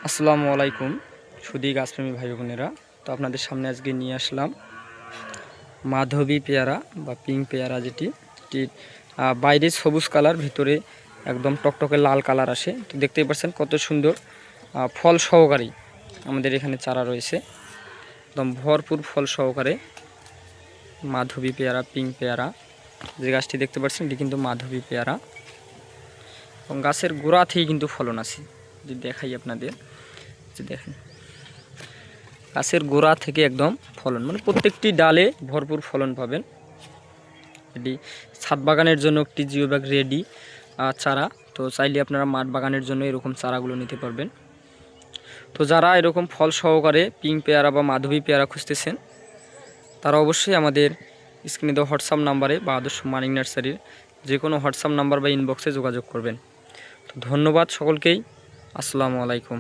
আসসালামু আলাইকুম সুদী গাছপ্রেমী ভাই বোনেরা। তো আপনাদের সামনে আজকে নিয়ে আসলাম মাধবী পেয়ারা বা পিঙ্ক পেয়ারা, যেটি বাইরে সবুজ কালার, ভিতরে একদম টকটকে লাল কালার আসে। তো দেখতেই পাচ্ছেন কত সুন্দর ফল সহকারী আমাদের এখানে চারা রয়েছে, একদম ভরপুর ফল সহকারে মাধবী পেয়ারা, পিঙ্ক পেয়ারা। যে গাছটি দেখতে পাচ্ছেন এটি কিন্তু মাধবী পেয়ারা, এবং গাছের গোড়া থেকেই কিন্তু ফলন আছে। যদি দেখাই আপনাদের, যে দেখেন গাছের গোড়া থেকে একদম ফলন, মানে প্রত্যেকটি ডালে ভরপুর ফলন পাবেন। এটি ছাদ বাগানের জন্য একটি জিও ব্যাগ রেডি চারা। তো চাইলে আপনারা মাঠ বাগানের জন্য এরকম চারাগুলো নিতে পারবেন। তো যারা এরকম ফল সহকারে পিঙ্ক পেয়ারা বা মাধবী পেয়ারা খুঁজতেছেন, তারা অবশ্যই আমাদের স্ক্রিনে দেওয়া হোয়াটসঅ্যাপ নাম্বারে বা আদর্শ মানিক নার্সারির যে কোনো হোয়াটসঅ্যাপ নাম্বার বা ইনবক্সে যোগাযোগ করবেন। তো ধন্যবাদ সকলকেই। আসসালামু আলাইকুম।